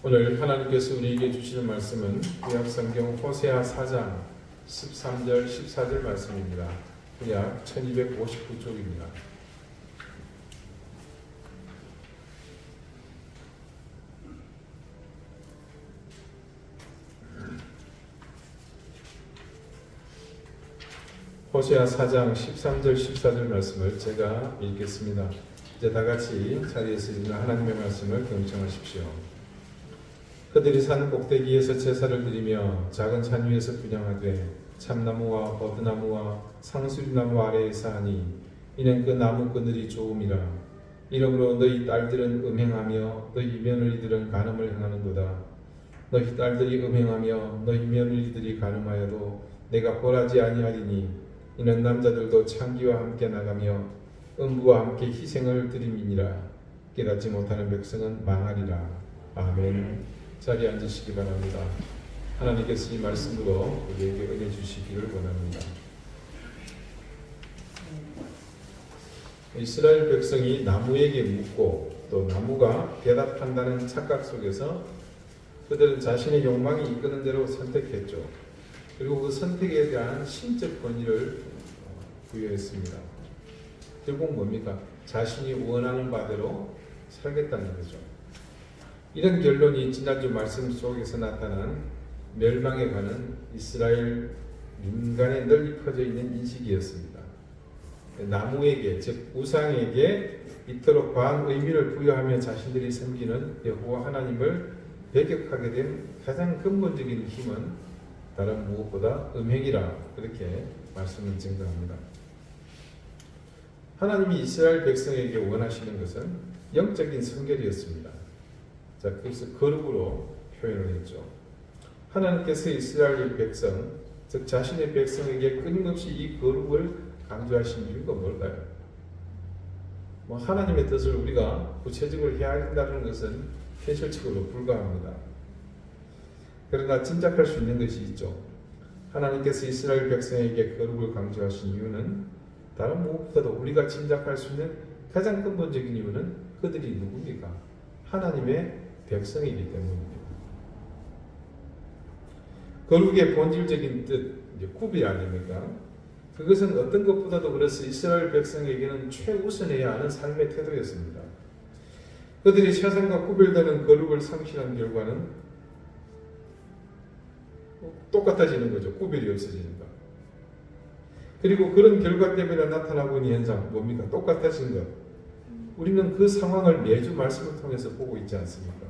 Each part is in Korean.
오늘 하나님께서 우리에게 주시는 말씀은 구약성경 호세아 4장 13절 14절 말씀입니다. 구약 1259쪽입니다. 호세아 4장 13절 14절 말씀을 제가 읽겠습니다. 이제 다 같이 자리에서 읽는 하나님의 말씀을 경청하십시오. 그들이 산 꼭대기에서 제사를 드리며 작은 산 위에서 분향하되 참나무와 버드나무와 상수리나무 아래에서 하니 이는 그 나무 그늘이 좋음이라. 이러므로 너희 딸들은 음행하며 너희 며느리들은 간음을 행하는도다. 너희 딸들이 음행하며 너희 며느리들이 간음하여도 내가 벌하지 아니하리니 이는 남자들도 창기와 함께 나가며 음부와 함께 희생을 드림이니라. 깨닫지 못하는 백성은 망하리라. 아멘. 자리에 앉으시기 바랍니다. 하나님께서 이 말씀으로 우리에게 은혜 주시기를 원합니다. 이스라엘 백성이 나무에게 묻고 또 나무가 대답한다는 착각 속에서 그들은 자신의 욕망이 이끄는 대로 선택했죠. 그리고 그 선택에 대한 신적 권위를 부여했습니다. 결국 뭡니까? 자신이 원하는 바대로 살겠다는 거죠. 이런 결론이 지난주 말씀 속에서 나타난 멸망에 관한 이스라엘 민간에 널리 퍼져 있는 인식이었습니다. 나무에게, 즉 우상에게 이토록 과한 의미를 부여하며 자신들이 섬기는 여호와 하나님을 배격하게 된 가장 근본적인 힘은 다른 무엇보다 음행이라 그렇게 말씀을 증거합니다. 하나님이 이스라엘 백성에게 원하시는 것은 영적인 성결이었습니다. 자, 그래서 거룩으로 표현을 했죠. 하나님께서 이스라엘 백성, 즉 자신의 백성에게 끊임없이 이 거룩을 강조하신 이유가 뭘까요? 하나님의 뜻을 우리가 구체적으로 해야 한다는 것은 현실적으로 불가합니다. 그러나 짐작할 수 있는 것이 있죠. 하나님께서 이스라엘 백성에게 거룩을 강조하신 이유는 다른 무엇보다도 우리가 짐작할 수 있는 가장 근본적인 이유는 그들이 누굽니까? 하나님의 백성이기 때문입니다. 거룩의 본질적인 뜻, 구비 아닙니까? 그것은 어떤 것보다도 그래서 이스라엘 백성에게는 최우선해야 하는 삶의 태도였습니다. 그들이 세상과 구별되는 거룩을 상실한 결과는 똑같아지는 거죠. 구별이 없어지니까. 그리고 그런 결과 때문에 나타나고 있는 현상, 뭡니까? 똑같아진 것. 우리는 그 상황을 매주 말씀을 통해서 보고 있지 않습니까?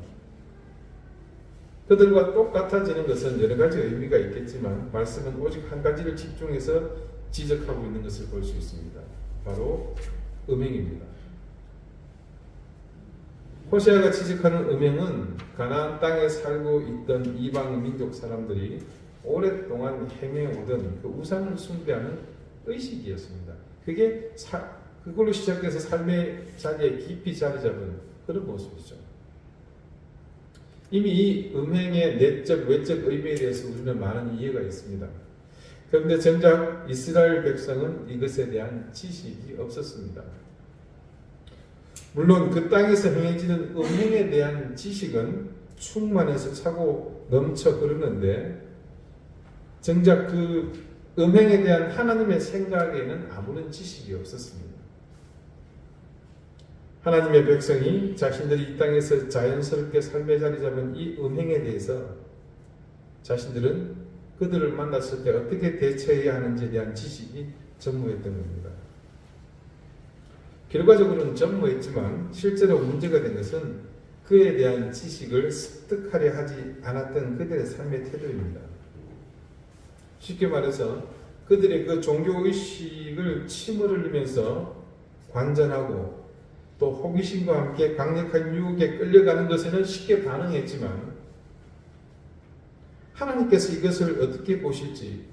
그들과 똑같아지는 것은 여러 가지 의미가 있겠지만 말씀은 오직 한 가지를 집중해서 지적하고 있는 것을 볼 수 있습니다. 바로 음행입니다. 호세아가 지적하는 음행은 가나안 땅에 살고 있던 이방 민족 사람들이 오랫동안 행해오던 그 우상을 숭배하는 의식이었습니다. 그게 그걸로 시작해서 삶의 자리에 깊이 자리 잡은 그런 모습이죠. 이미 이 음행의 내적, 외적 의미에 대해서 우리는 많은 이해가 있습니다. 그런데 정작 이스라엘 백성은 이것에 대한 지식이 없었습니다. 물론 그 땅에서 행해지는 음행에 대한 지식은 충만해서 차고 넘쳐 흐르는데 정작 그 음행에 대한 하나님의 생각에는 아무런 지식이 없었습니다. 하나님의 백성이 자신들이 이 땅에서 자연스럽게 삶의 자리 잡은 이 음행에 대해서 자신들은 그들을 만났을 때 어떻게 대처해야 하는지에 대한 지식이 전무했던 겁니다. 결과적으로는 전무했지만 실제로 문제가 된 것은 그에 대한 지식을 습득하려 하지 않았던 그들의 삶의 태도입니다. 쉽게 말해서 그들의 그 종교의식을 침을 흘리면서 관전하고 또 호기심과 함께 강력한 유혹에 끌려가는 것에는 쉽게 반응했지만 하나님께서 이것을 어떻게 보실지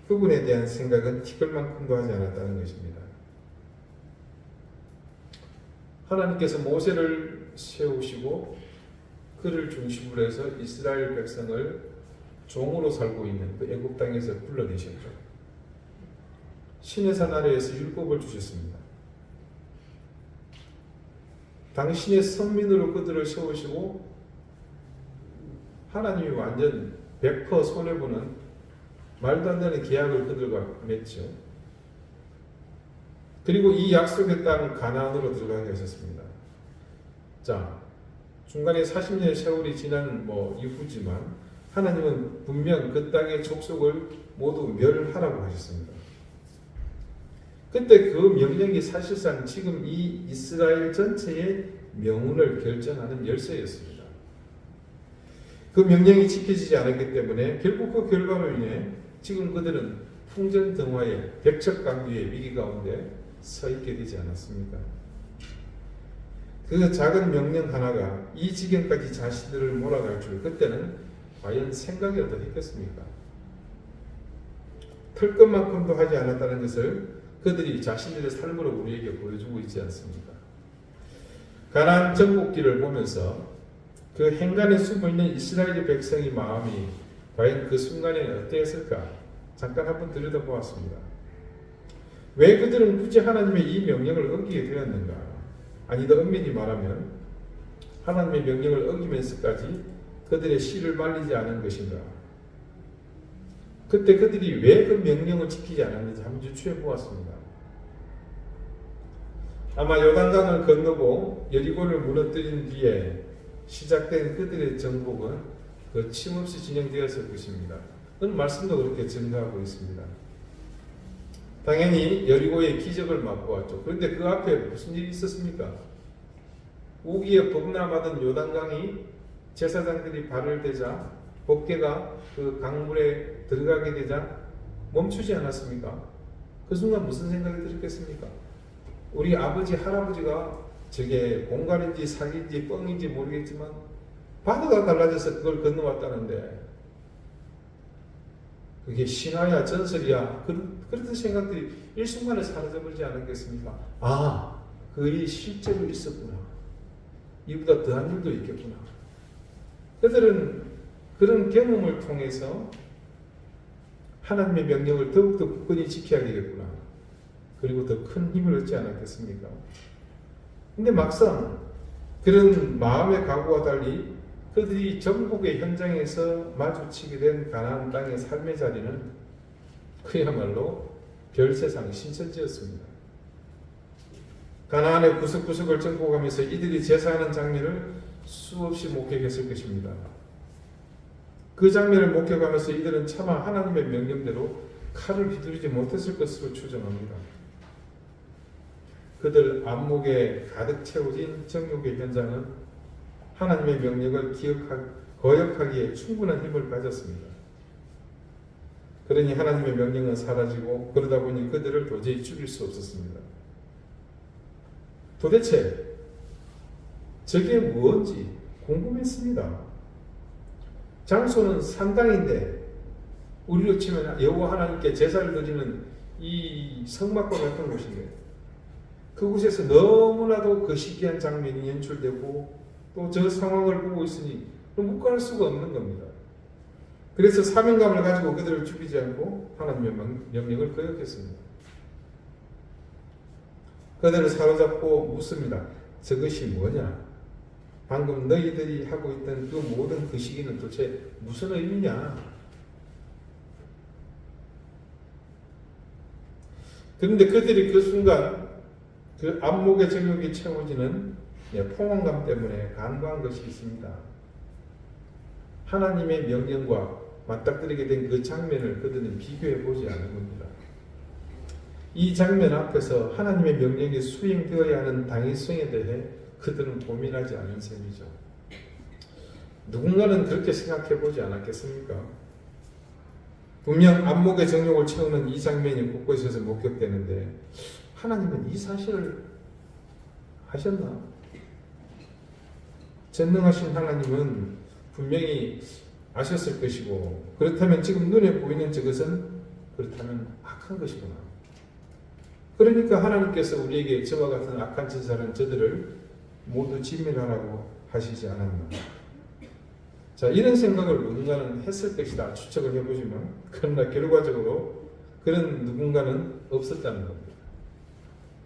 그분에 대한 생각은 티끌만큼도 하지 않았다는 것입니다. 하나님께서 모세를 세우시고 그를 중심으로 해서 이스라엘 백성을 종으로 살고 있는 그 애굽 땅에서 불러내셨죠. 시내산 아래에서 율법을 주셨습니다. 당신의 선민으로 그들을 세우시고 하나님이 완전 100% 손해보는 말도 안 되는 계약을 그들과 맺죠. 그리고 이 약속의 땅 가나안으로 들어가게 하셨습니다. 자, 중간에 40년의 세월이 지난 이후지만 하나님은 분명 그 땅의 족속을 모두 멸하라고 하셨습니다. 그때 그 명령이 사실상 지금 이 이스라엘 전체의 명운을 결정하는 열쇠였습니다. 그 명령이 지켜지지 않았기 때문에 결국 그 결과로 인해 지금 그들은 풍전등화의 백척강주의 위기 가운데 서 있게 되지 않았습니까? 그 작은 명령 하나가 이 지경까지 자신들을 몰아갈 줄 그때는 과연 생각이라도 했겠습니까? 털 것만큼도 하지 않았다는 것을 그들이 자신들의 삶으로 우리에게 보여주고 있지 않습니까? 가나안 정복기를 보면서 그 행간에 숨어있는 이스라엘 백성의 마음이 과연 그 순간에 어땠을까? 잠깐 한번 들여다보았습니다. 왜 그들은 굳이 하나님의 이 명령을 어기게 되었는가? 아니 더 엄밀히 말하면 하나님의 명령을 어기면서까지 그들의 씨를 말리지 않은 것인가? 그때 그들이 왜 그 명령을 지키지 않았는지 한번 유추해 보았습니다. 아마 요단강을 건너고 여리고를 무너뜨린 뒤에 시작된 그들의 정복은 거침없이 진행되었을 것입니다. 오늘 말씀도 그렇게 증가하고 있습니다. 당연히 여리고의 기적을 맛보았죠. 그런데 그 앞에 무슨 일이 있었습니까? 우기에 범람하던 요단강이 제사장들이 발을 대자 법궤가 그 강물에 들어가게 되자 멈추지 않았습니까? 그 순간 무슨 생각이 들었겠습니까? 우리 아버지 할아버지가 저게 공갈인지 사기인지 뻥인지 모르겠지만 바다가 갈라져서 그걸 건너왔다는데 그게 신화야 전설이야 그런 생각들이 일순간에 사라져버리지 않았겠습니까? 아, 그 일이 실제로 있었구나. 이보다 더한 일도 있겠구나. 그들은 그런 경험을 통해서 하나님의 명령을 더욱더 굳건히 지켜야 되겠구나. 그리고 더 큰 힘을 얻지 않았겠습니까? 근데 막상 그런 마음의 각오와 달리 그들이 정복의 현장에서 마주치게 된 가나안 땅의 삶의 자리는 그야말로 별세상 신천지였습니다. 가나안의 구석구석을 정복하면서 이들이 제사하는 장면을 수없이 목격했을 것입니다. 그 장면을 목격하면서 이들은 차마 하나님의 명령대로 칼을 휘두르지 못했을 것으로 추정합니다. 그들 안목에 가득 채워진 정욕의 현장은 하나님의 명령을 거역하기에 충분한 힘을 가졌습니다. 그러니 하나님의 명령은 사라지고 그러다 보니 그들을 도저히 죽일 수 없었습니다. 도대체 저게 무엇인지 궁금했습니다. 장소는 산당인데 우리로 치면 여호와 하나님께 제사를 드리는 이 성막과 같은 곳인데 그곳에서 너무나도 거시기한 장면이 연출되고 또 저 상황을 보고 있으니 묵과할 수가 없는 겁니다. 그래서 사명감을 가지고 그들을 죽이지 않고 하나님의 명령을 거역했습니다. 그들을 사로잡고 묻습니다. 저것이 뭐냐? 방금 너희들이 하고 있던 그 모든 그 시기는 도대체 무슨 의미냐? 그런데 그들이 그 순간 그 안목의 정욕이 채워지는 포만감 때문에 간과한 것이 있습니다. 하나님의 명령과 맞닥뜨리게 된 그 장면을 그들은 비교해 보지 않은 겁니다. 이 장면 앞에서 하나님의 명령이 수행되어야 하는 당위성에 대해 그들은 고민하지 않은 셈이죠. 누군가는 그렇게 생각해 보지 않았겠습니까? 분명 안목의 정욕을 채우는 이 장면이 곳곳에서 목격되는데 하나님은 이 사실을 하셨나? 전능하신 하나님은 분명히 아셨을 것이고 그렇다면 지금 눈에 보이는 저것은 그렇다면 악한 것이구나. 그러니까 하나님께서 우리에게 저와 같은 악한 짓을 저들을 모두 진멸하라고 하시지 않았나. 자, 이런 생각을 누군가는 했을 것이다 추측을 해보지만 그러나 결과적으로 그런 누군가는 없었다는 겁니다.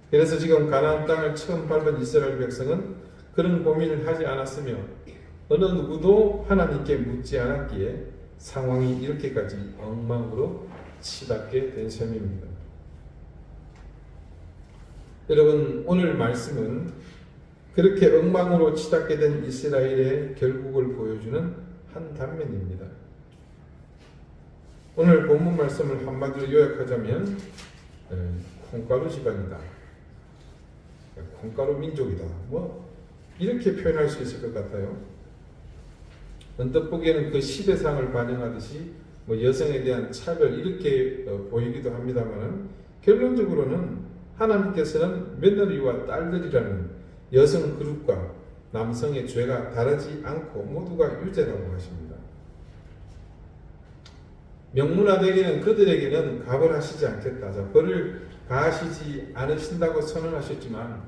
그래서 지금 가나안 땅을 처음 밟은 이스라엘 백성은 그런 고민을 하지 않았으며 어느 누구도 하나님께 묻지 않았기에 상황이 이렇게까지 엉망으로 치닫게 된 셈입니다. 여러분, 오늘 말씀은 그렇게 엉망으로 치닫게 된 이스라엘의 결국을 보여주는 한 단면입니다. 오늘 본문 말씀을 한마디로 요약하자면 콩가루 집안이다, 콩가루 민족이다, 이렇게 표현할 수 있을 것 같아요. 언뜻 보기에는 그 시대상을 반영하듯이 여성에 대한 차별 이렇게 보이기도 합니다만, 결론적으로는 하나님께서는 며느리와 딸들이라는 여성 그룹과 남성의 죄가 다르지 않고 모두가 유죄라고 하십니다. 명문화되기는 그들에게는 갑을 하시지 않겠다, 벌을 가하시지 않으신다고 선언하셨지만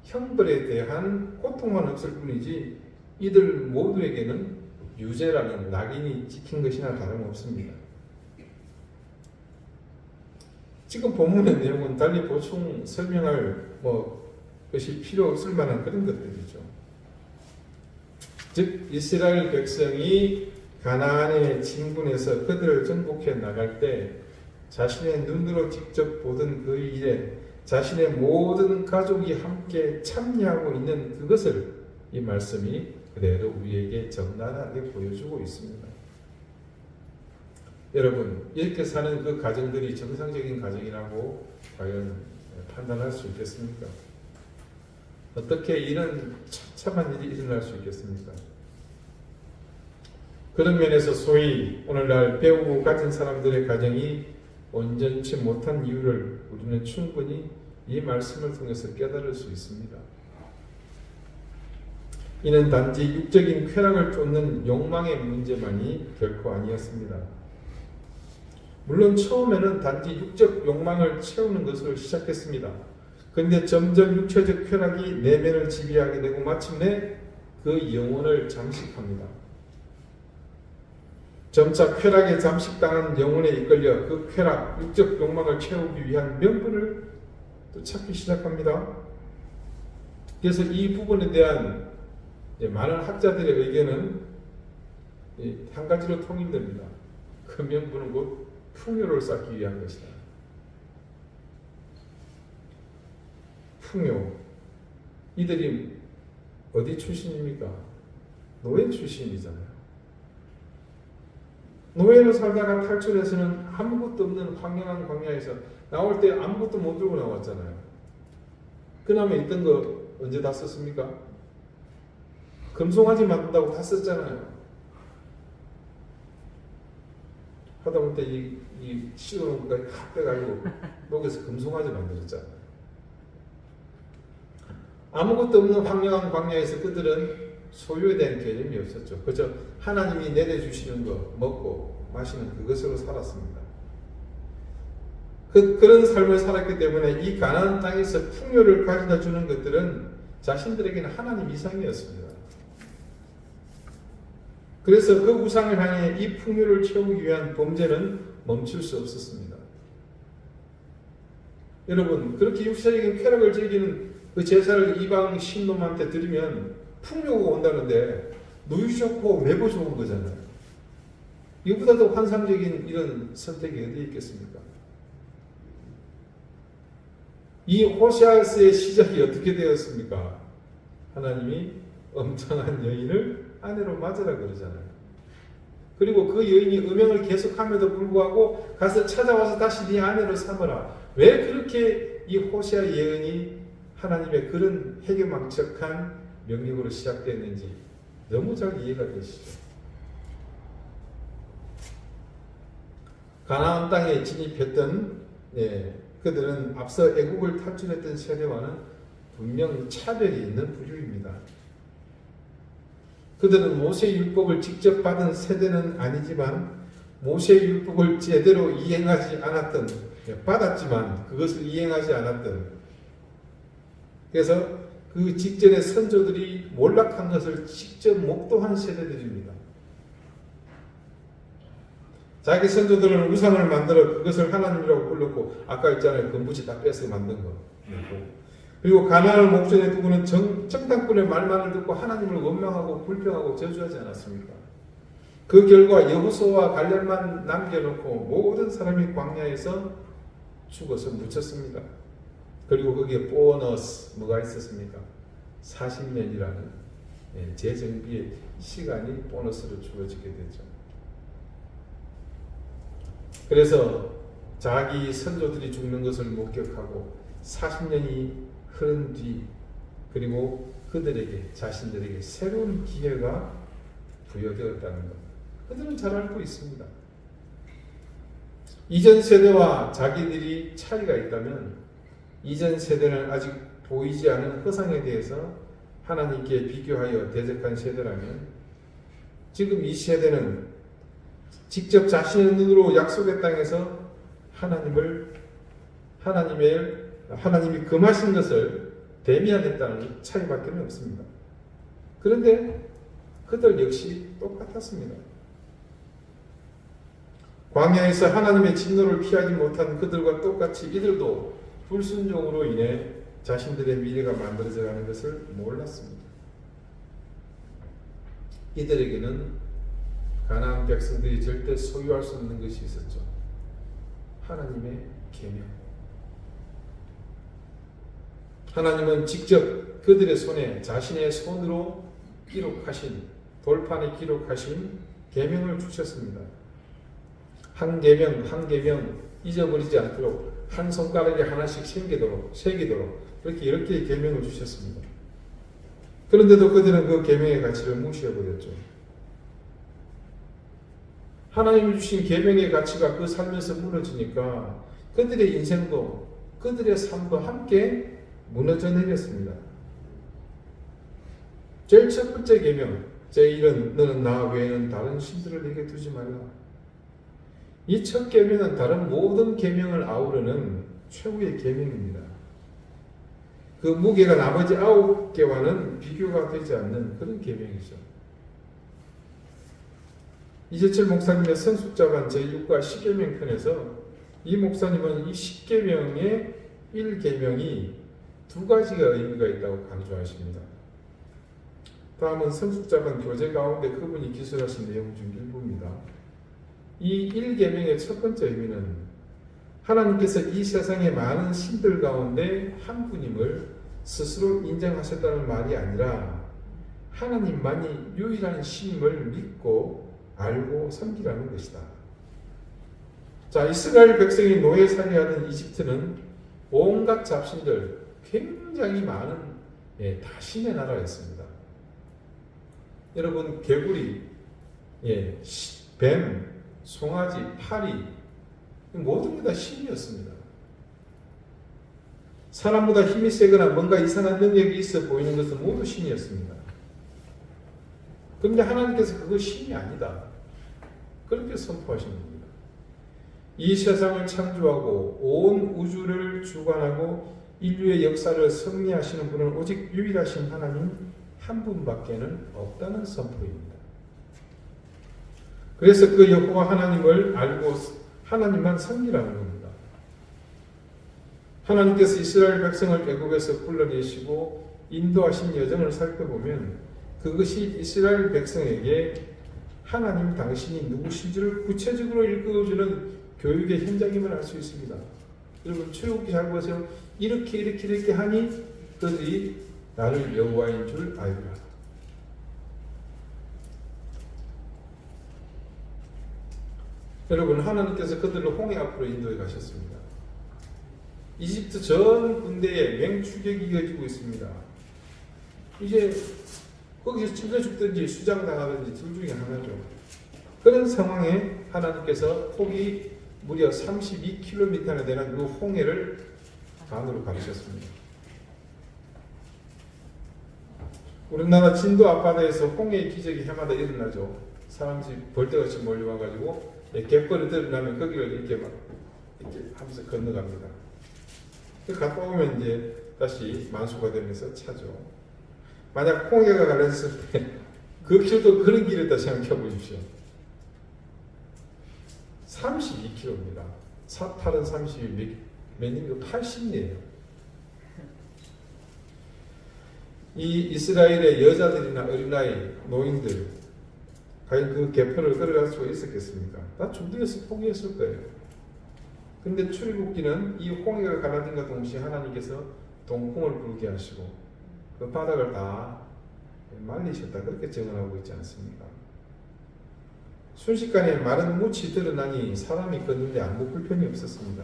형벌에 대한 고통만 없을 뿐이지 이들 모두에게는 유죄라는 낙인이 찍힌 것이나 다름없습니다. 지금 본문의 내용은 달리 보충 설명할 것이 필요 없을 만한 그런 것들이죠. 즉 이스라엘 백성이 가나안의 진군에서 그들을 정복해 나갈 때 자신의 눈으로 직접 보던 그 일에 자신의 모든 가족이 함께 참여하고 있는 그것을 이 말씀이 그대로 우리에게 적나라하게 보여주고 있습니다. 여러분, 이렇게 사는 그 가정들이 정상적인 가정이라고 과연 판단할 수 있겠습니까? 어떻게 이런 처참한 일이 일어날 수 있겠습니까? 그런 면에서 소위 오늘날 배우고 가진 사람들의 가정이 온전치 못한 이유를 우리는 충분히 이 말씀을 통해서 깨달을 수 있습니다. 이는 단지 육적인 쾌락을 쫓는 욕망의 문제만이 결코 아니었습니다. 물론 처음에는 단지 육적 욕망을 채우는 것으로 시작했습니다. 그런데 점점 육체적 쾌락이 내면을 지배하게 되고 마침내 그 영혼을 잠식합니다. 점차 쾌락에 잠식당한 영혼에 이끌려 그 쾌락, 육적 욕망을 채우기 위한 명분을 또 찾기 시작합니다. 그래서 이 부분에 대한 많은 학자들의 의견은 한 가지로 통일됩니다. 그 명분은 곧 풍요를 쌓기 위한 것이다. 풍요. 이들이 어디 출신입니까? 노예 출신이잖아요. 노예로 살다가 탈출해서는 아무것도 없는 황량한 광야에서 나올 때 아무것도 못 들고 나왔잖아요. 그나마 있던 거 언제 다 썼습니까? 금송아지 만든다고 다 썼잖아요. 하다못해 이 씌워놓은 것까지 다 빼가지고 녹여서 금송아지 만들었잖아요. 아무것도 없는 황량한 광야에서 그들은 소유에 대한 개념이 없었죠. 그저 하나님이 내려주시는 거 먹고 마시는 그것으로 살았습니다. 그런 삶을 살았기 때문에 이 가나안 땅에서 풍요를 가져다 주는 것들은 자신들에게는 하나님 이상이었습니다. 그래서 그 우상을 향해 이 풍요를 채우기 위한 범죄는 멈출 수 없었습니다. 여러분, 그렇게 육체적인 쾌락을 즐기는 그 제사를 이방 신놈한테 드리면 풍요가 온다는데 누이 좋고 매부 좋은 거잖아요. 이보다 더 환상적인 이런 선택이 어디 있겠습니까? 이 호세아스의 시작이 어떻게 되었습니까? 하나님이 엄청난 여인을 아내로 맞으라 그러잖아요. 그리고 그 여인이 음행을 계속함에도 불구하고 가서 찾아와서 다시 네 아내로 삼으라. 왜 그렇게 이 호세아 예언이 하나님의 그런 해괴망측한 명령으로 시작됐는지 너무 잘 이해가 되시죠. 가나안 땅에 진입했던 그들은 앞서 애국을 탈출했던 세대와는 분명 차별이 있는 부류입니다. 그들은 모세의 율법을 직접 받은 세대는 아니지만 모세의 율법을 제대로 이행하지 않았던, 받았지만 그것을 이행하지 않았던, 그래서 그 직전의 선조들이 몰락한 것을 직접 목도한 세대들입니다. 자기 선조들은 우상을 만들어 그것을 하나님이라고 불렀고, 아까 있잖아요, 금붙이 다 빼서 만든 거. 그리고 가나안을 목전에 두고는 정탐꾼의 말만을 듣고 하나님을 원망하고 불평하고 저주하지 않았습니까? 그 결과 여호수아와 갈렙만 남겨놓고 모든 사람이 광야에서 죽어서 묻혔습니다. 그리고 거기에 보너스 뭐가 있었습니까? 40년이라는 재정비의 시간이 보너스로 주어지게 되죠. 그래서 자기 선조들이 죽는 것을 목격하고 40년이 흐른 뒤 그리고 그들에게 자신들에게 새로운 기회가 부여되었다는 것. 그들은 잘 알고 있습니다. 이전 세대와 자기들이 차이가 있다면 이전 세대는 아직 보이지 않은 허상에 대해서 하나님께 비교하여 대적한 세대라면 지금 이 세대는 직접 자신의 눈으로 약속의 땅에서 하나님이 금하신 것을 대미하겠다는 차이밖에 없습니다. 그런데 그들 역시 똑같았습니다. 광야에서 하나님의 진노를 피하지 못한 그들과 똑같이 이들도 불순종으로 인해 자신들의 미래가 만들어져 가는 것을 몰랐습니다. 이들에게는 가나안 백성들이 절대 소유할 수 없는 것이 있었죠. 하나님의 계명. 하나님은 직접 그들의 손에 자신의 손으로 기록하신 돌판에 기록하신 계명을 주셨습니다. 한 계명 한 계명 잊어버리지 않도록 한 손가락에 하나씩 새기도록 이렇게 계명을 주셨습니다. 그런데도 그들은 그 계명의 가치를 무시해버렸죠. 하나님이 주신 계명의 가치가 그 삶에서 무너지니까 그들의 인생도 그들의 삶도 함께 무너져 내렸습니다. 제일 첫 번째 계명, 제1은 너는 나 외에는 다른 신들을 내게 두지 말라. 이 첫 계명은 다른 모든 계명을 아우르는 최후의 계명입니다. 그 무게가 나머지 9개와는 비교가 되지 않는 그런 계명이죠. 이재철 목사님의 성숙자반 제6과 10계명 편에서 이 목사님은 이 10계명의 1계명이 두 가지가 의미가 있다고 강조하십니다. 다음은 성숙자반 교재 가운데 그분이 기술하신 내용 중 일부입니다. 이 1계명의 첫 번째 의미는 하나님께서 이 세상의 많은 신들 가운데 한 분임을 스스로 인정하셨다는 말이 아니라 하나님만이 유일한 신임을 믿고 알고 섬기라는 것이다. 자, 이스라엘 백성이 노예살이하던 이집트는 온갖 잡신들 굉장히 많은 다 신의 나라였습니다. 여러분 개구리, 뱀, 송아지, 파리 모든 게 다 신이었습니다. 사람보다 힘이 세거나 뭔가 이상한 능력이 있어 보이는 것은 모두 신이었습니다. 그런데 하나님께서 그거 신이 아니다. 그렇게 선포하신 겁니다. 이 세상을 창조하고 온 우주를 주관하고 인류의 역사를 섭리하시는 분은 오직 유일하신 하나님 한 분밖에는 없다는 선포입니다. 그래서 그 여호와 하나님을 알고 하나님만 섬기라는 겁니다. 하나님께서 이스라엘 백성을 애굽에서 불러내시고 인도하신 여정을 살펴보면 그것이 이스라엘 백성에게 하나님 당신이 누구신지를 구체적으로 일깨워주는 교육의 현장임을 알 수 있습니다. 여러분 출애굽기 잘 보세요. 이렇게 하니 그들이 나를 여호와인 줄 알리라. 여러분 하나님께서 그들을 홍해 앞으로 인도해 가셨습니다. 이집트 전 군대에 맹추격이 이어지고 있습니다. 이제 거기서 찔려 죽든지 수장당하든지 둘 중에 하나죠. 그런 상황에 하나님께서 폭이 무려 32km나 되는 그 홍해를 반으로 가르셨습니다. 우리나라 진도 앞바다에서 홍해의 기적이 해마다 일어나죠. 사람들이 벌떼같이 몰려와가지고 갯벌이 들어나면 거기를 이렇게 하면서 건너갑니다. 갔다 오면 이제 다시 만수가 되면서 차죠. 만약 홍해가 갈라졌을 때 그 길도 그런 길이었다 생각해 보십시오. 32km입니다. 사탈은 32, 몇님도 80이에요. 이 이스라엘의 여자들이나 어린아이, 노인들 과연 그 계표를 걸어갈 수가 있었겠습니까? 다 준비해서 포기했을 거예요. 근데 출애굽기는 이 홍해가 가라짐과 동시에 하나님께서 동풍을 불게 하시고 그 바닥을 다 말리셨다, 그렇게 증언하고 있지 않습니까? 순식간에 마른 묻이 드러나니 사람이 걷는데 아무 불편이 없었습니다.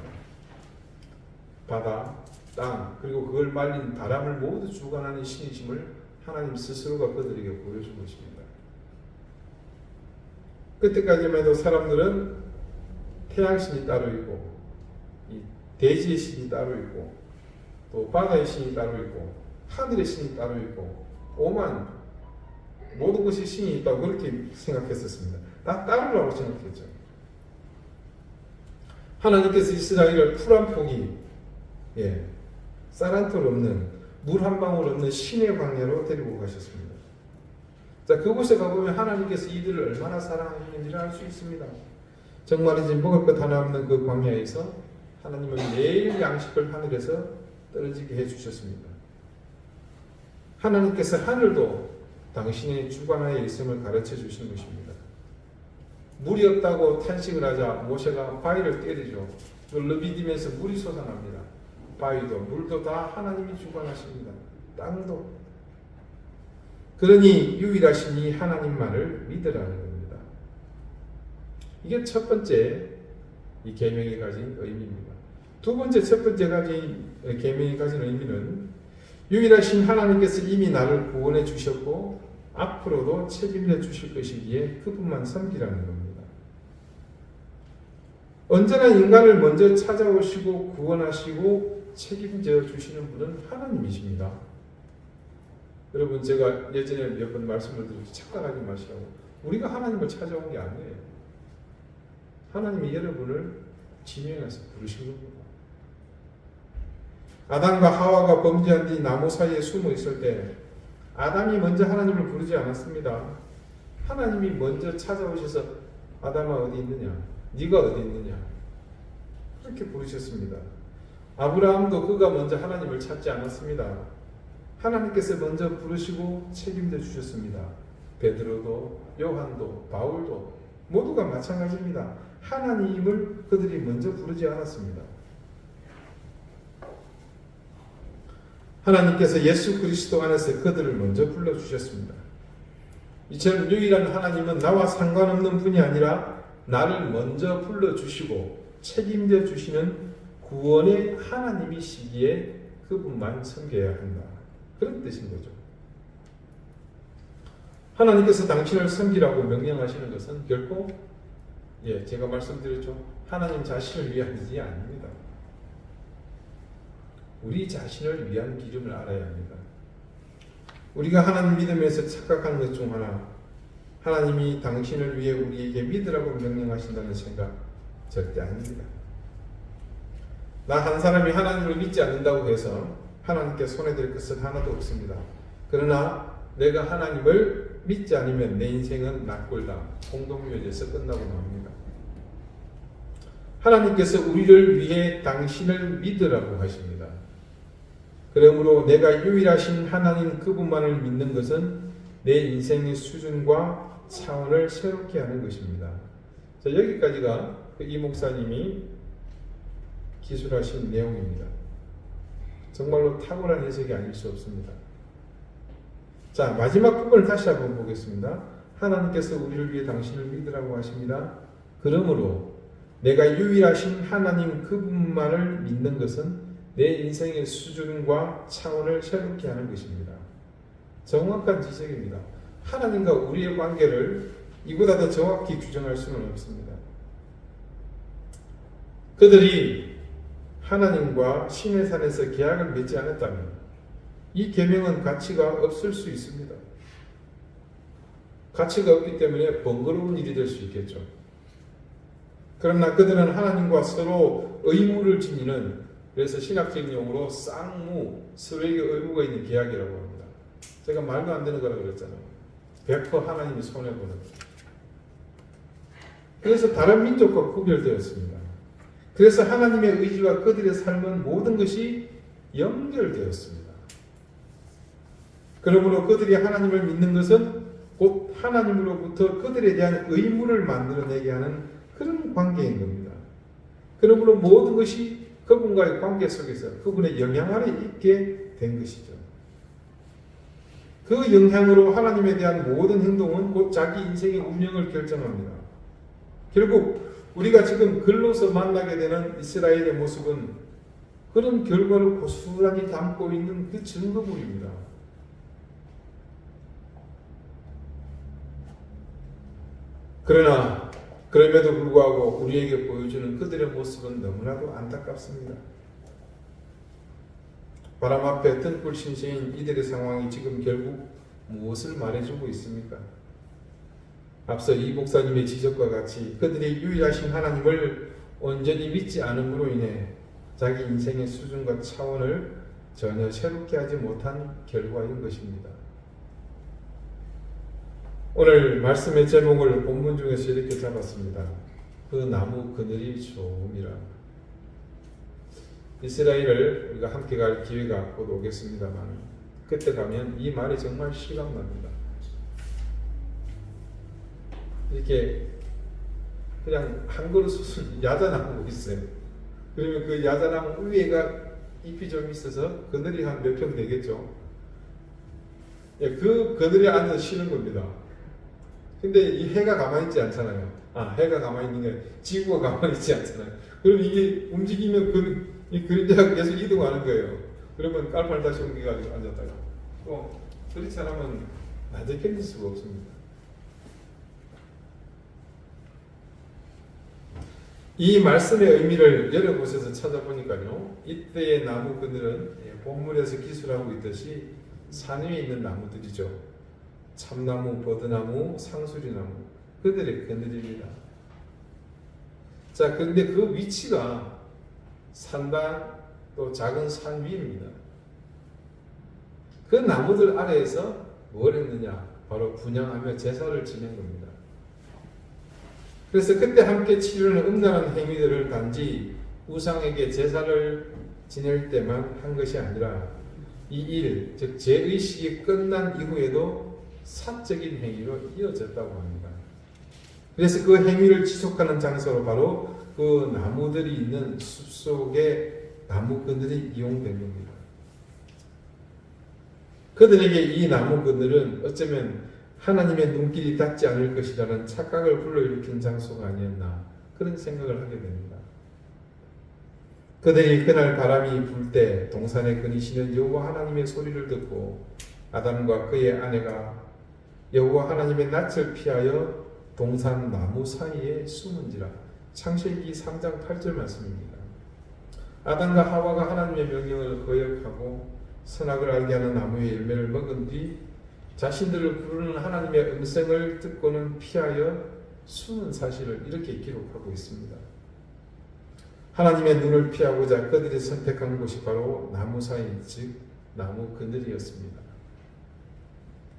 바다, 땅, 그리고 그걸 말린 바람을 모두 주관하는 신이심을 하나님 스스로가 그들에게 보여준 것입니다. 그때까지만 해도 사람들은 태양신이 따로 있고 이 대지의 신이 따로 있고 또 바다의 신이 따로 있고 하늘의 신이 따로 있고 오만 모든 것이 신이 있다고 그렇게 생각했었습니다. 다 따르라고 생각했죠. 하나님께서 이스라엘을 풀 한 포기, 쌀 한 톨 없는, 물 한 방울 없는 신의 광야로 데리고 가셨습니다. 자, 그곳에 가보면 하나님께서 이들을 얼마나 사랑하시는지를 알 수 있습니다. 정말이지 먹을 것 하나 없는 그 광야에서 하나님은 매일 양식을 하늘에서 떨어지게 해주셨습니다. 하나님께서 하늘도 당신의 주관하에 있음을 가르쳐 주시는 것입니다. 물이 없다고 탄식을 하자 모세가 바위를 때리죠. 그걸 비디면서 물이 솟아납니다. 바위도 물도 다 하나님이 주관하십니다. 땅도. 그러니 유일하신 이 하나님만을 믿으라는 겁니다. 이게 첫 번째 이 계명이 가진 의미입니다. 두 번째, 첫 번째 계명이 가진 의미는 유일하신 하나님께서 이미 나를 구원해 주셨고 앞으로도 책임져 주실 것이기에 그분만 섬기라는 겁니다. 언제나 인간을 먼저 찾아오시고 구원하시고 책임져 주시는 분은 하나님이십니다. 여러분, 제가 예전에 몇 번 말씀을 드렸죠. 착각하지 마시라고. 우리가 하나님을 찾아온 게 아니에요. 하나님이 여러분을 지명해서 부르신 겁니다. 아담과 하와가 범죄한 뒤 나무 사이에 숨어 있을 때 아담이 먼저 하나님을 부르지 않았습니다. 하나님이 먼저 찾아오셔서 아담아 어디 있느냐? 네가 어디 있느냐? 그렇게 부르셨습니다. 아브라함도 그가 먼저 하나님을 찾지 않았습니다. 하나님께서 먼저 부르시고 책임져 주셨습니다. 베드로도 요한도 바울도 모두가 마찬가지입니다. 하나님을 그들이 먼저 부르지 않았습니다. 하나님께서 예수 그리스도 안에서 그들을 먼저 불러주셨습니다. 이처럼 유일한 하나님은 나와 상관없는 분이 아니라 나를 먼저 불러주시고 책임져 주시는 구원의 하나님이시기에 그분만 섬겨야 한다. 그런 뜻인 거죠. 하나님께서 당신을 섬기라고 명령하시는 것은 결코 제가 말씀드렸죠. 하나님 자신을 위한 일이 아닙니다. 우리 자신을 위한 기름을 알아야 합니다. 우리가 하나님 믿으면서 착각하는 것 중 하나, 하나님이 당신을 위해 우리에게 믿으라고 명령하신다는 생각 절대 아닙니다. 나 한 사람이 하나님을 믿지 않는다고 해서 하나님께 손해될 것은 하나도 없습니다. 그러나 내가 하나님을 믿지 않으면 내 인생은 낙골당, 공동묘지에서 끝나고 맙니다. 하나님께서 우리를 위해 당신을 믿으라고 하십니다. 그러므로 내가 유일하신 하나님 그분만을 믿는 것은 내 인생의 수준과 차원을 새롭게 하는 것입니다. 자, 여기까지가 이 목사님이 기술하신 내용입니다. 정말로 탁월한 해석이 아닐 수 없습니다. 자, 마지막 부분을 다시 한번 보겠습니다. 하나님께서 우리를 위해 당신을 믿으라고 하십니다. 그러므로 내가 유일하신 하나님 그분만을 믿는 것은 내 인생의 수준과 차원을 새롭게 하는 것입니다. 정확한 지적입니다. 하나님과 우리의 관계를 이보다 더 정확히 규정할 수는 없습니다. 그들이 하나님과 신의 산에서 계약을 맺지 않았다면 이 계명은 가치가 없을 수 있습니다. 가치가 없기 때문에 번거로운 일이 될 수 있겠죠. 그러나 그들은 하나님과 서로 의무를 지니는, 그래서 신학적인 용어로 쌍무, 서로에게 의무가 있는 계약이라고 합니다. 제가 말도 안 되는 거라고 그랬잖아요. 100% 하나님이 손해보는. 그래서 다른 민족과 구별되었습니다. 그래서 하나님의 의지와 그들의 삶은 모든 것이 연결되었습니다. 그러므로 그들이 하나님을 믿는 것은 곧 하나님으로부터 그들에 대한 의무를 만들어내게 하는 그런 관계인 겁니다. 그러므로 모든 것이 그분과의 관계 속에서 그분의 영향 아래 있게 된 것이죠. 그 영향으로 하나님에 대한 모든 행동은 곧 자기 인생의 운명을 결정합니다. 결국 우리가 지금 글로서 만나게 되는 이스라엘의 모습은 그런 결과를 고스란히 담고 있는 그 증거물입니다. 그러나 그럼에도 불구하고 우리에게 보여주는 그들의 모습은 너무나도 안타깝습니다. 바람 앞에 등불 신세인 이들의 상황이 지금 결국 무엇을 말해주고 있습니까? 앞서 이 목사님의 지적과 같이 그들이 유일하신 하나님을 온전히 믿지 않음으로 인해 자기 인생의 수준과 차원을 전혀 새롭게 하지 못한 결과인 것입니다. 오늘 말씀의 제목을 본문 중에서 이렇게 잡았습니다. 그 나무 그늘이 좋음이라. 이스라엘을 우리가 함께 갈 기회가 곧 오겠습니다만 그때 가면 이 말이 정말 실감납니다. 이렇게 그냥 한 그루 솟은 야자나무가 있어요. 그러면 그 야자나무 위에가 잎이 좀 있어서 그늘이 한 몇 평 되겠죠. 그 그늘에 앉아서 쉬는 겁니다. 근데 이 해가 가만히 있지 않잖아요. 해가 가만히 있는 게 지구가 가만히 있지 않잖아요. 그럼 이게 움직이면 이 그림자가 계속 이동하는 거예요. 그러면 깔판을 다시 옮겨가지고 앉았다가 그렇지 않으면 낮에 견딜 수가 없습니다. 이 말씀의 의미를 여러 곳에서 찾아보니까요, 이때의 나무 그늘은 본문에서 기술하고 있듯이 산 위에 있는 나무들이죠. 참나무, 버드나무, 상수리나무, 그들의 그늘입니다. 자, 그런데 그 위치가 산단 또 작은 산 위입니다. 그 나무들 아래에서 뭘 했느냐? 바로 분향하며 제사를 지낸 겁니다. 그래서 그때 함께 치르는 음란한 행위들을 단지 우상에게 제사를 지낼 때만 한 것이 아니라 이 일, 즉 제의식이 끝난 이후에도 사적인 행위로 이어졌다고 합니다. 그래서 그 행위를 지속하는 장소로 바로 그 나무들이 있는 숲속의 나무 그늘이 이용된 겁니다. 그들에게 이 나무 그늘은 어쩌면 하나님의 눈길이 닿지 않을 것이라는 착각을 불러일으킨 장소가 아니었나 그런 생각을 하게 됩니다. 그들이 그날 바람이 불 때 동산에 거니시는 여호와 하나님의 소리를 듣고 아담과 그의 아내가 여호와 하나님의 낯을 피하여 동산 나무 사이에 숨은지라. 창세기 3장 8절 말씀입니다. 아담과 하와가 하나님의 명령을 거역하고 선악을 알게 하는 나무의 열매를 먹은 뒤 자신들을 부르는 하나님의 음성을 듣고는 피하여 숨은 사실을 이렇게 기록하고 있습니다. 하나님의 눈을 피하고자 그들이 선택한 곳이 바로 나무 사이, 즉 나무 그늘이었습니다.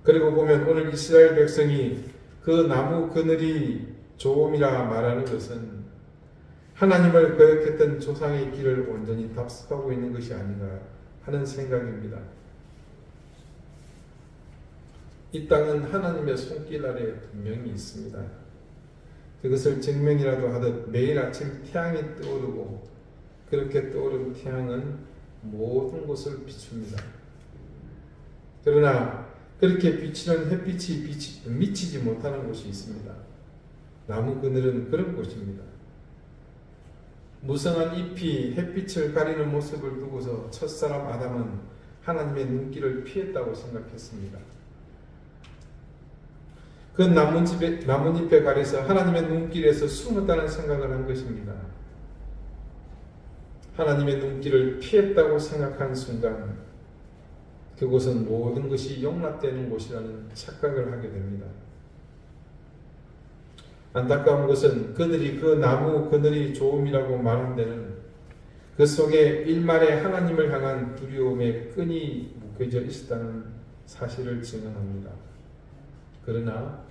그리고 보면 오늘 이스라엘 백성이 그 나무 그늘이 좋음이라 말하는 것은 하나님을 거역했던 조상의 길을 온전히 답습하고 있는 것이 아닌가 하는 생각입니다. 이 땅은 하나님의 손길 아래 분명히 있습니다. 그것을 증명이라도 하듯 매일 아침 태양이 떠오르고 그렇게 떠오른 태양은 모든 곳을 비춥니다. 그러나 그렇게 비치는 햇빛이 미치지 못하는 곳이 있습니다. 나무 그늘은 그런 곳입니다. 무성한 잎이 햇빛을 가리는 모습을 두고서 첫사람 아담은 하나님의 눈길을 피했다고 생각했습니다. 그 나뭇잎에 가려서 하나님의 눈길에서 숨었다는 생각을 한 것입니다. 하나님의 눈길을 피했다고 생각한 순간 그곳은 모든 것이 용납되는 곳이라는 착각을 하게 됩니다. 안타까운 것은 그들이 그 나무 그늘이 좋음이라고 말한 데는 그 속에 일말의 하나님을 향한 두려움의 끈이 묶여져 있었다는 사실을 증언합니다. 그러나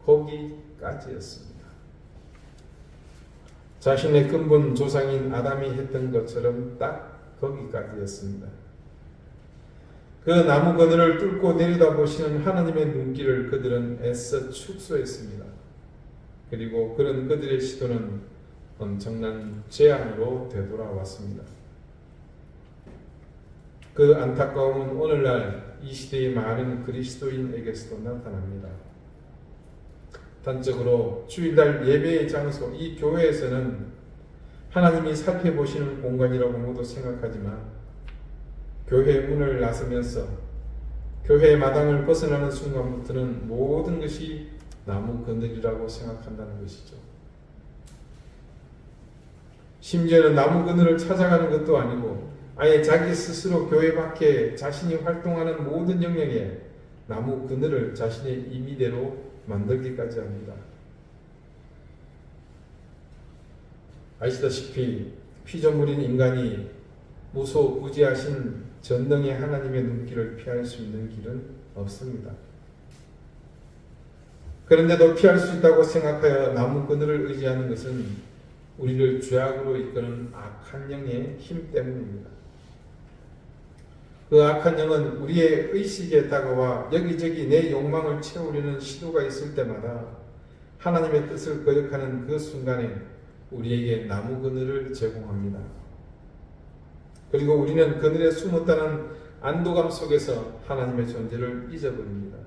거기까지였습니다. 자신의 근본 조상인 아담이 했던 것처럼 딱 거기까지였습니다. 그 나무 그늘을 뚫고 내려다보시는 하나님의 눈길을 그들은 애써 축소했습니다. 그리고 그런 그들의 시도는 엄청난 재앙으로 되돌아왔습니다. 그 안타까움은 오늘날 이 시대의 많은 그리스도인에게서도 나타납니다. 단적으로 주일날 예배의 장소, 이 교회에서는 하나님이 살펴보시는 공간이라고 모두 생각하지만 교회 문을 나서면서 교회 마당을 벗어나는 순간부터는 모든 것이 나무 그늘이라고 생각한다는 것이죠. 심지어는 나무 그늘을 찾아가는 것도 아니고 아예 자기 스스로 교회 밖에 자신이 활동하는 모든 영역에 나무 그늘을 자신의 임의대로 만들기까지 합니다. 아시다시피 피조물인 인간이 무소부지하신 전능의 하나님의 눈길을 피할 수 있는 길은 없습니다. 그런데도 피할 수 있다고 생각하여 나무 그늘을 의지하는 것은 우리를 죄악으로 이끄는 악한 영의 힘 때문입니다. 그 악한 영은 우리의 의식에 다가와 여기저기 내 욕망을 채우려는 시도가 있을 때마다 하나님의 뜻을 거역하는 그 순간에 우리에게 나무 그늘을 제공합니다. 그리고 우리는 그늘에 숨었다는 안도감 속에서 하나님의 존재를 잊어버립니다.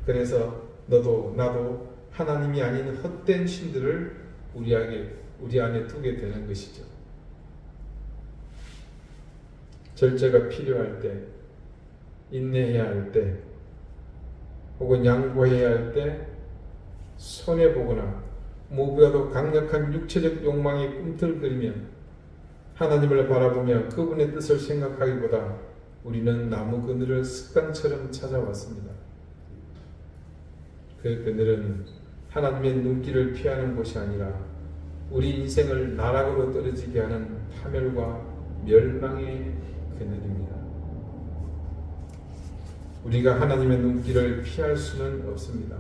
그래서 너도 나도 하나님이 아닌 헛된 신들을 우리 안에 두게 되는 것이죠. 절제가 필요할 때, 인내해야 할 때, 혹은 양보해야 할 때, 손해보거나 무엇보다도 강력한 육체적 욕망이 꿈틀거리면 하나님을 바라보며 그분의 뜻을 생각하기보다 우리는 나무 그늘을 습관처럼 찾아왔습니다. 그 그늘은 하나님의 눈길을 피하는 곳이 아니라 우리 인생을 나락으로 떨어지게 하는 파멸과 멸망의 그늘입니다. 우리가 하나님의 눈길을 피할 수는 없습니다.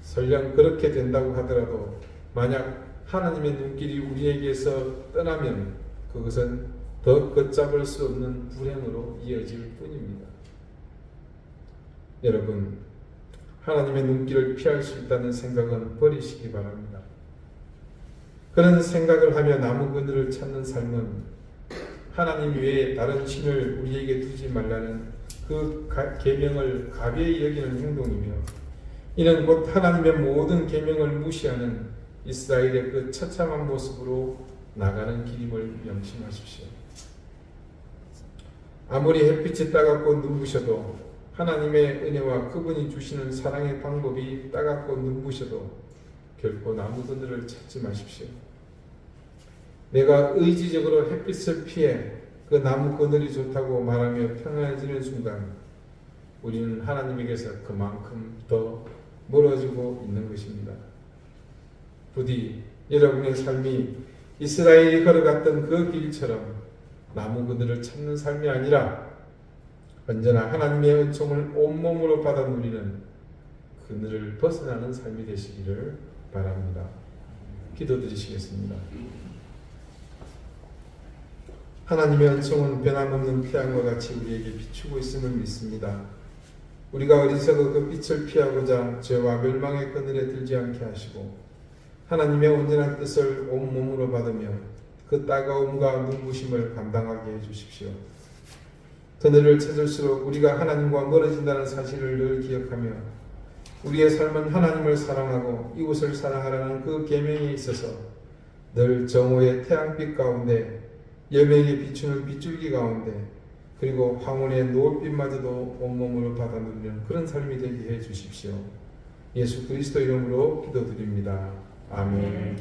설령 그렇게 된다고 하더라도 만약 하나님의 눈길이 우리에게서 떠나면 그것은 더 걷잡을 수 없는 불행으로 이어질 뿐입니다. 여러분, 하나님의 눈길을 피할 수 있다는 생각은 버리시기 바랍니다. 그런 생각을 하며 나무 그늘을 찾는 삶은 하나님 외에 다른 신을 우리에게 두지 말라는 그 계명을 가벼이 여기는 행동이며 이는 곧 하나님의 모든 계명을 무시하는 이스라엘의 그 처참한 모습으로 나가는 길임을 명심하십시오. 아무리 햇빛이 따갑고 눈부셔도 하나님의 은혜와 그분이 주시는 사랑의 방법이 따갑고 눈부셔도 결코 나무 그늘을 찾지 마십시오. 내가 의지적으로 햇빛을 피해 그 나무 그늘이 좋다고 말하며 평안해지는 순간 우리는 하나님에게서 그만큼 더 멀어지고 있는 것입니다. 부디 여러분의 삶이 이스라엘이 걸어갔던 그 길처럼 나무 그늘을 찾는 삶이 아니라 언제나 하나님의 은총을 온몸으로 받아 누리는 그늘을 벗어나는 삶이 되시기를 바랍니다. 기도드리시겠습니다. 하나님의 은총은 변함없는 태양과 같이 우리에게 비추고 있음을 믿습니다. 우리가 어리석어 그 빛을 피하고자 죄와 멸망의 그늘에 들지 않게 하시고 하나님의 온전한 뜻을 온몸으로 받으며 그 따가움과 눈부심을 감당하게 해주십시오. 그늘을 찾을수록 우리가 하나님과 멀어진다는 사실을 늘 기억하며 우리의 삶은 하나님을 사랑하고 이웃을 사랑하라는 그 계명에 있어서 늘 정오의 태양빛 가운데 여명에 비추는 빗줄기 가운데 그리고 황혼의 노을빛마저도 온몸으로 받아 누리는 그런 삶이 되게 해 주십시오. 예수 그리스도 이름으로 기도드립니다. 아멘.